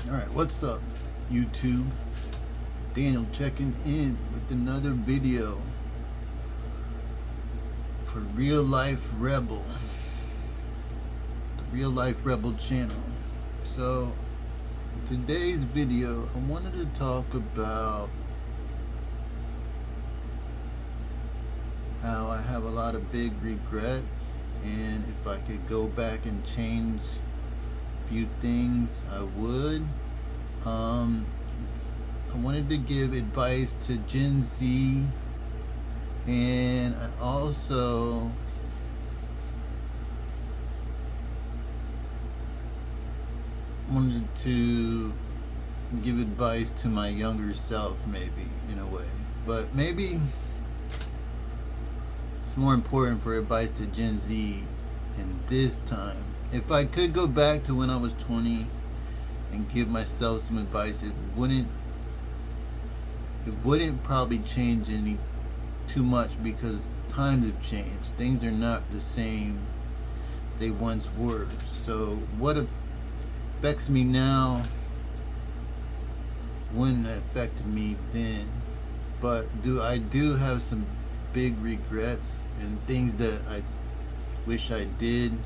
Alright, what's up, YouTube? Daniel checking in with another video for Real Life Rebel, the Real Life Rebel channel. So, in today's video, I wanted to talk about how I have a lot of big regrets, and if I could go back and change a few things, I would. I wanted to give advice to Gen Z, and I also wanted to give advice to my younger self, maybe, in a way. But maybe it's more important for advice to Gen Z in this time. If I could go back to when I was 20 and give myself some advice, it wouldn't probably change any too much, because times have changed. Things are not the same as they once were. So what affects me now wouldn't have affected me then. But I do have some big regrets and things that I wish I did.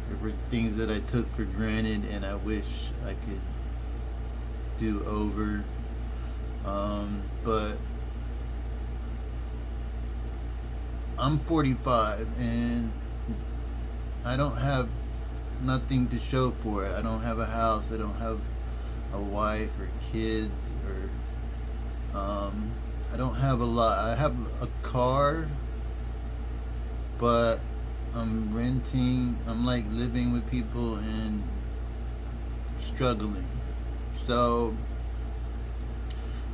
There were things that I took for granted and I wish I could do over. But I'm 45 and I don't have nothing to show for it. I don't have a house. I don't have a wife or kids, or I don't have a lot. I have a car, but I'm renting. I'm like living with people and struggling. So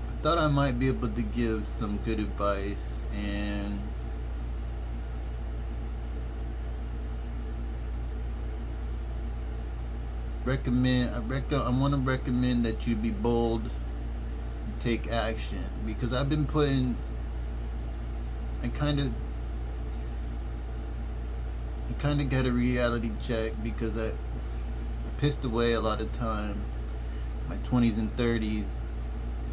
I thought I might be able to give some good advice, and I want to recommend that you be bold and take action, because I've been I kind of got a reality check, because I pissed away a lot of time, my 20s and 30s,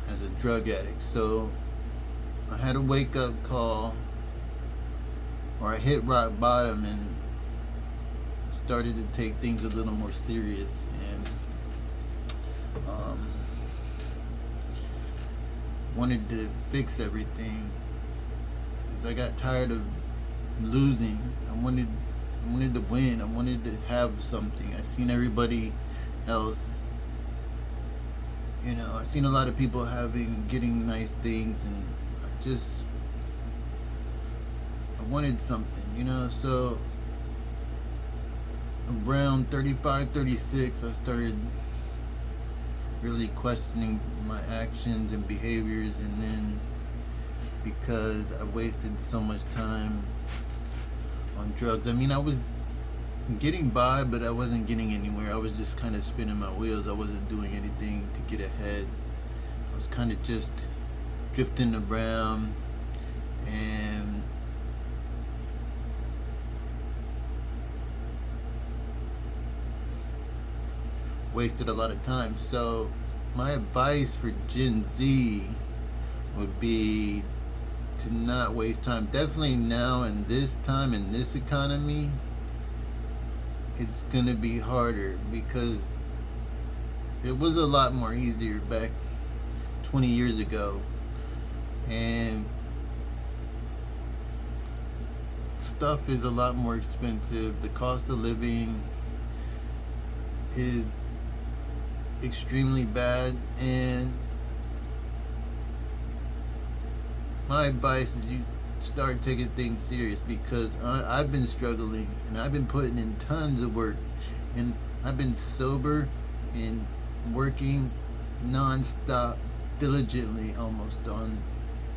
as a drug addict. So I had a wake up call, or I hit rock bottom and started to take things a little more serious, and wanted to fix everything, because I got tired of losing. I wanted to win. I wanted to have something. I seen everybody else, I seen a lot of people getting nice things, and I wanted something, so around 35, 36, I started really questioning my actions and behaviors, and then because I wasted so much time on drugs. I mean, I was getting by, but I wasn't getting anywhere. I was just kind of spinning my wheels. I wasn't doing anything to get ahead. I was kind of just drifting around, and wasted a lot of time. So my advice for Gen Z would be to not waste time. Definitely now, in this time, in this economy, it's gonna be harder, because it was a lot more easier back 20 years ago, and stuff is a lot more expensive. The cost of living is extremely bad, and my advice is you start taking things serious, because I've been struggling, and I've been putting in tons of work, and I've been sober and working non-stop, diligently almost, on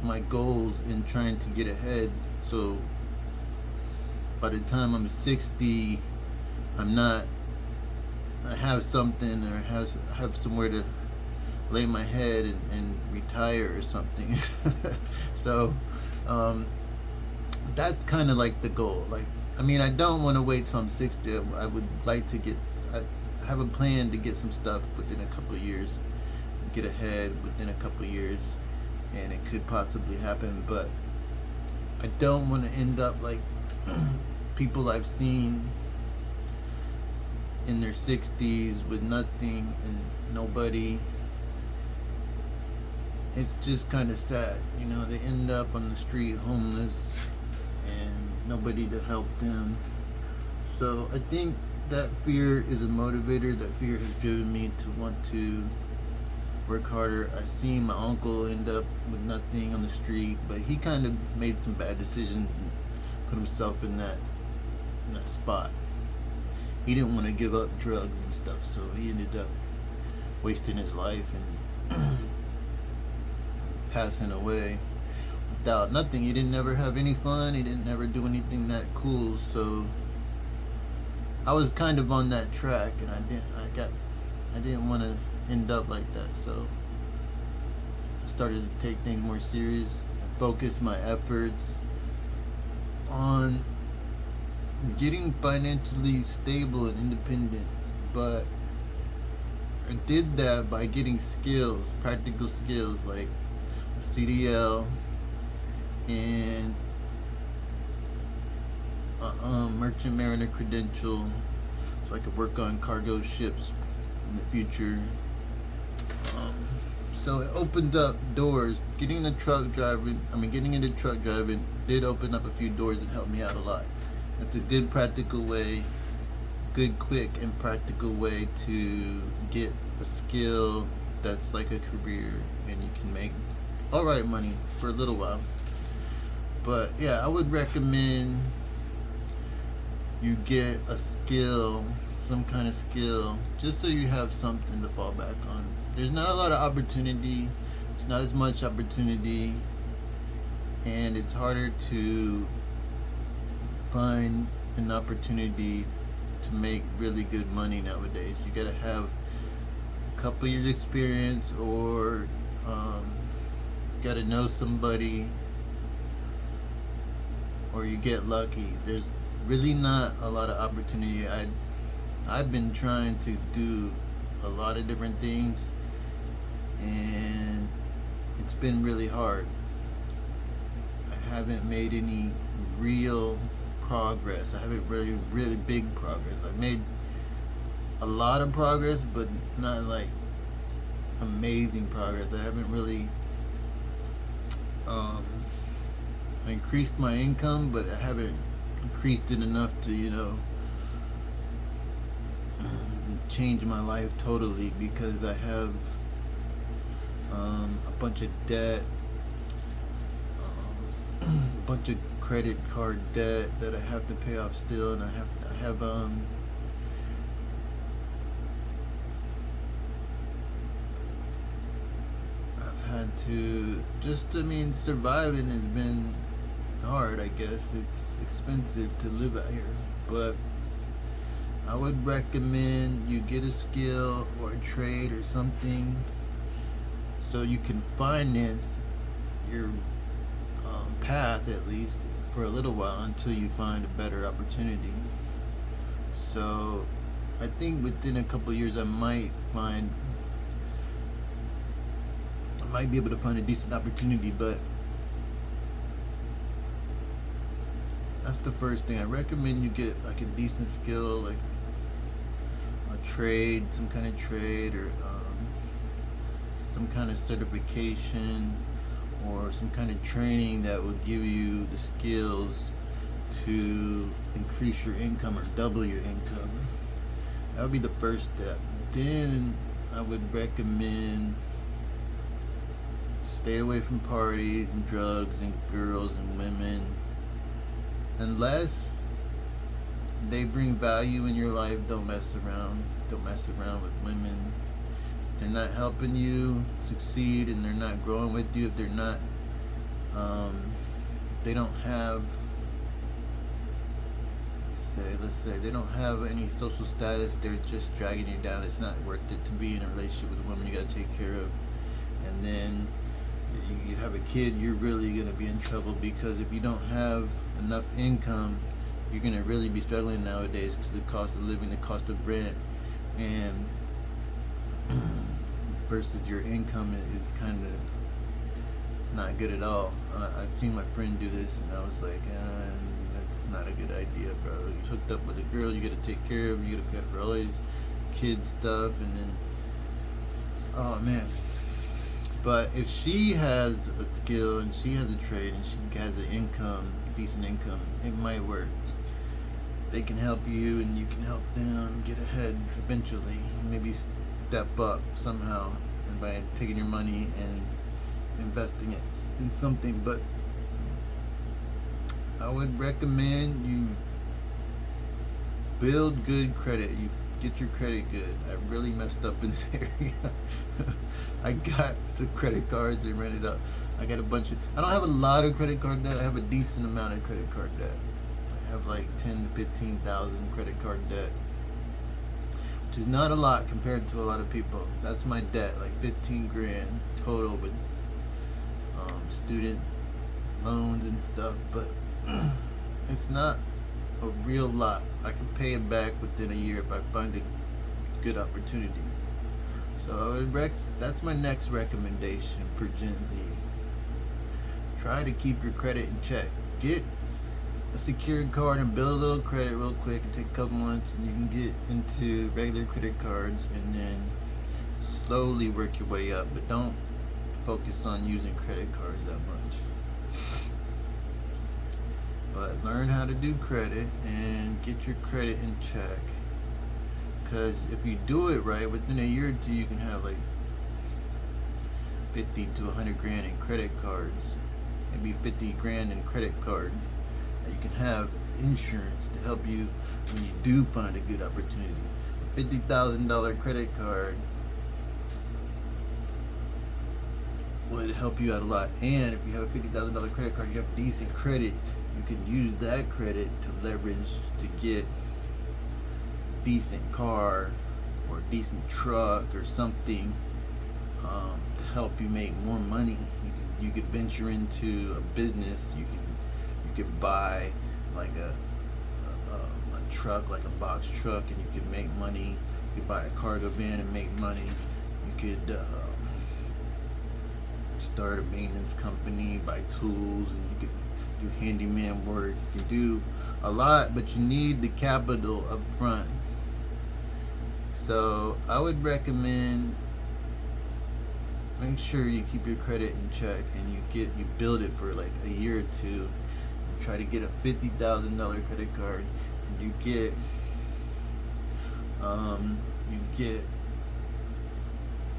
my goals and trying to get ahead. So by the time I'm 60, I have something, or have somewhere to lay my head and retire or something. So that's kind of like the goal. Like, I mean, I don't want to wait till I'm 60. I would like to get, have a plan to get some stuff within a couple of years, get ahead within a couple of years, and it could possibly happen. But I don't want to end up like people I've seen in their 60s with nothing and nobody. It's just kind of sad, you know. They end up on the street homeless and nobody to help them. So I think that fear is a motivator. That fear has driven me to want to work harder. I seen my uncle end up with nothing on the street, but he kind of made some bad decisions and put himself in that spot. He didn't want to give up drugs and stuff, so he ended up wasting his life and passing away without nothing. He didn't never have any fun. He didn't never do anything that cool. So I was kind of on that track, and I didn't want to end up like that. So I started to take things more serious, focus my efforts on getting financially stable and independent. But I did that by getting skills, practical skills like a CDL and a merchant mariner credential, so I could work on cargo ships in the future. So it opened up doors. Getting into truck driving did open up a few doors and helped me out a lot. It's a good practical way, good quick and practical way to get a skill that's like a career, and you can make alright money for a little while. But yeah, I would recommend you get a skill, some kind of skill, just so you have something to fall back on. There's not a lot of opportunity. It's not as much opportunity, and it's harder to find an opportunity to make really good money nowadays. You gotta have a couple years experience, or you gotta know somebody, or you get lucky. There's really not a lot of opportunity. I've been trying to do a lot of different things, and it's been really hard. I haven't made any real progress. I haven't really big progress. I've made a lot of progress, but not like amazing progress. I haven't really I increased my income, but I haven't increased it enough to, change my life totally, because I have a bunch of debt, a bunch of credit card debt that I have to pay off still, and I have I've had to surviving has been hard. I guess it's expensive to live out here, but I would recommend you get a skill or a trade or something, so you can finance your path, at least for a little while, until you find a better opportunity. So I think within a couple of years I might be able to find a decent opportunity. But that's the first thing. I recommend you get like a decent skill, like a trade, some kind of trade, or some kind of certification, or some kind of training that will give you the skills to increase your income or double your income. That would be the first step. Then I would recommend stay away from parties and drugs and girls and women, unless they bring value in your life. Don't mess around with women. If they're not helping you succeed and they're not growing with you, if they're not they don't have, let's say they don't have any social status, they're just dragging you down, it's not worth it to be in a relationship with a woman you got to take care of. And then you have a kid, you're really going to be in trouble, because if you don't have enough income, you're going to really be struggling nowadays because of the cost of living, the cost of rent, and versus your income is kind of, it's not good at all. I've seen my friend do this, and I was like, that's not a good idea, bro. You hooked up with a girl, you gotta take care of, you gotta pay for all these kids stuff, and then, oh man. But if she has a skill and she has a trade and she has an income, decent income, it might work. They can help you and you can help them get ahead eventually. Maybe step up somehow, and by taking your money and investing it in something. But I would recommend you build good credit. You get your credit good. I really messed up in this area. I got some credit cards and ran it up. I got a bunch of, I don't have a lot of credit card debt. I have a decent amount of credit card debt. I have like 10 to 15,000 credit card debt, which is not a lot compared to a lot of people. That's my debt, like 15 grand total with student loans and stuff, but it's not a real lot. I can pay it back within a year if I find a good opportunity. So I would that's my next recommendation for Gen Z. Try to keep your credit in check. Get a secured card and build a little credit real quick and take a couple months, and you can get into regular credit cards and then slowly work your way up. But don't focus on using credit cards that much. But learn how to do credit and get your credit in check. Because if you do it right, within a year or two, you can have like 50 to 100 grand in credit cards. Maybe 50 grand in credit card. You can have insurance to help you when you do find a good opportunity. A $50,000 credit card would help you out a lot. And if you have a $50,000 credit card, you have decent credit, you can use that credit to leverage to get decent car or deecent truck or something to help you make more money. You could venture into a business. You could buy like a truck, like a box truck, and you could make money. You could buy a cargo van and make money. You could start a maintenance company, buy tools, and you could do handyman work. You can do a lot, but you need the capital up front. So I would recommend make sure you keep your credit in check and you build it for like a year or two. You try to get a $50,000 credit card, and you get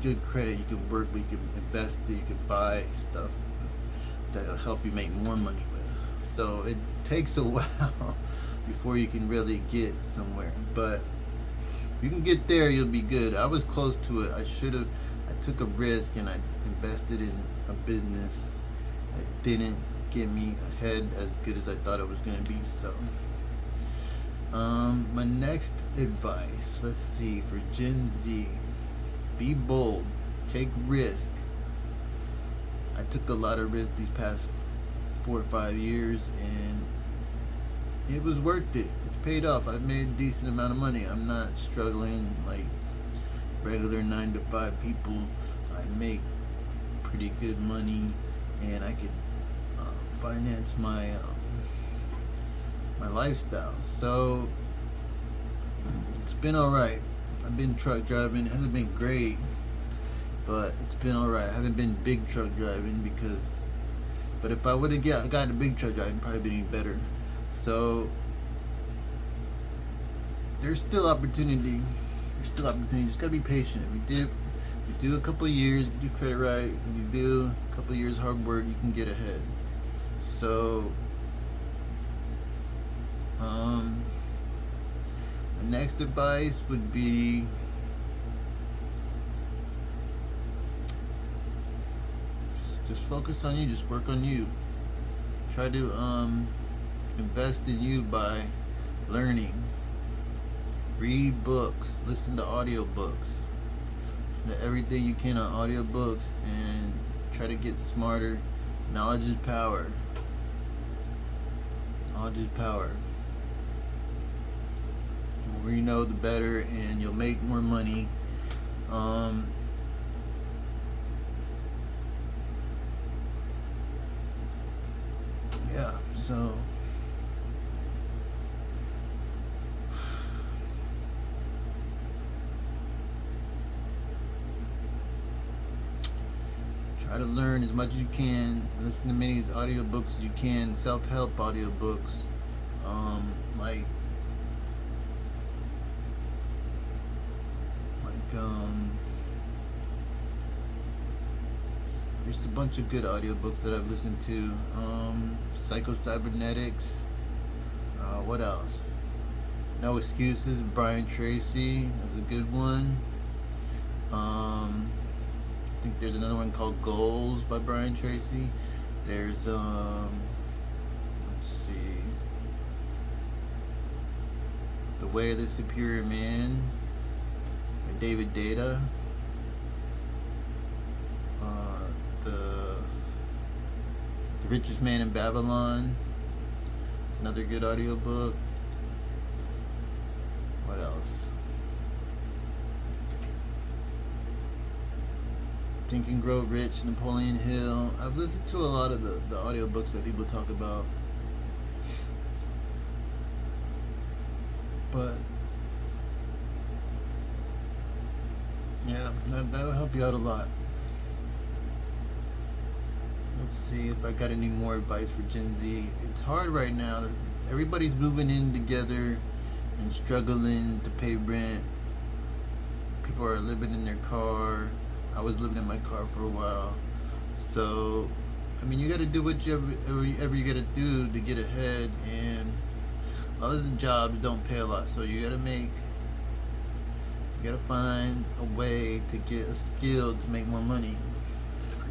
good credit. You can work, you can invest it, you can buy stuff that'll help you make more money with. So it takes a while before you can really get somewhere, but if you can get there, you'll be good. I was close to it. I took a risk and I invested in a business that didn't get me ahead as good as I thought it was going to be. So my next advice, let's see, for Gen Z: be bold, take risk. I took a lot of risk these past 4 to 5 years, and it was worth it. It's paid off. I've made a decent amount of money. I'm not struggling like regular 9-to-5 people. I make pretty good money, and I could finance my my lifestyle. So it's been all right. I've been truck driving. It hasn't been great, but it's been all right. I haven't been big truck driving but if I would have gotten a big truck driving, it'd probably been even better. So there's still opportunity. You just gotta be patient. If you do a couple of years, you do credit right, and you do a couple of years hard work, you can get ahead. So the next advice would be just focus on you. Just work on you. Try to invest in you by learning. Read books, listen to audiobooks, listen to everything you can on audiobooks, and try to get smarter. Knowledge is power. Knowledge is power. The more you know, the better, and you'll make more money. So try to learn as much as you can. Listen to many audiobooks as you can. Self-help audiobooks, like there's a bunch of good audiobooks that I've listened to. Psycho Cybernetics. What else? No Excuses, Brian Tracy. That's a good one. I think there's another one called Goals by Brian Tracy. There's let's see, The Way of the Superior Man by David Deida. The Richest Man in Babylon. It's another good audiobook. What else? Think and Grow Rich, Napoleon Hill. I've listened to a lot of the audiobooks that people talk about. But yeah, that'll help you out a lot. Let's see if I got any more advice for Gen Z. It's hard right now. Everybody's moving in together and struggling to pay rent. People are living in their car. I was living in my car for a while. So, I mean, you got to do whatever you got to do to get ahead. And a lot of the jobs don't pay a lot. So you got to find a way to get a skill to make more money.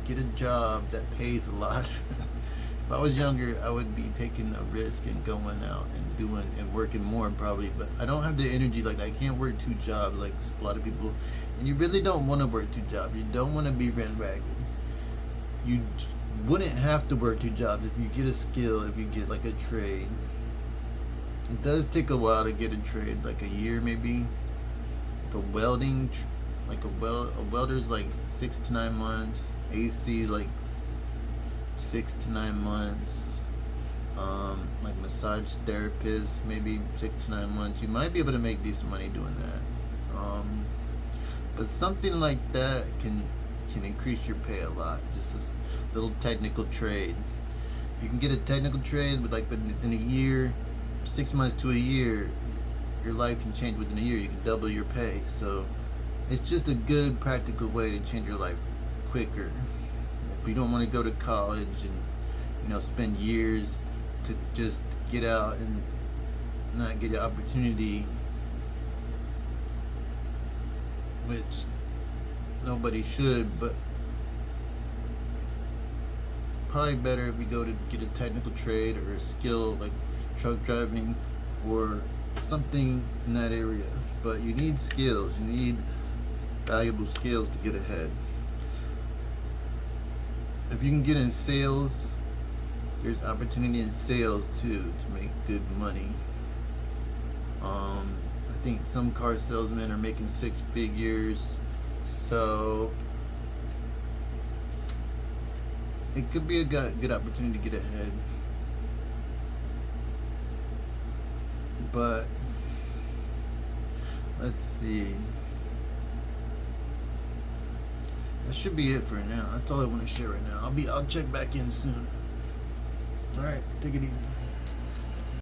Get a job that pays a lot. If I was younger, I would be taking a risk and going out and doing and working more probably, but I don't have the energy. Like, I can't work 2 jobs like a lot of people. And you really don't want to work 2 jobs. You don't want to be rent ragged. You wouldn't have to work 2 jobs if you get a skill, if you get like a trade. It does take a while to get a trade, like a year maybe. Like a welding, like a welder's like 6 to 9 months. AC is like 6 to 9 months. Like massage therapist, maybe 6 to 9 months. You might be able to make decent money doing that. But something like that can increase your pay a lot. Just this little technical trade. If you can get a technical trade with like in a year, 6 months to a year, your life can change within a year. You can double your pay. So it's just a good practical way to change your life quicker. If you don't want to go to college and spend years to just get out and not get an opportunity, which nobody should, but probably better if you go to get a technical trade or a skill like truck driving or something in that area. But you need skills. You need valuable skills to get ahead. If you can get in sales, there's opportunity in sales too to make good money. I think some car salesmen are making 6 figures, so it could be a good opportunity to get ahead. But let's see. That should be it for now. That's all I want to share right now. I'll check back in soon. All right, take it easy.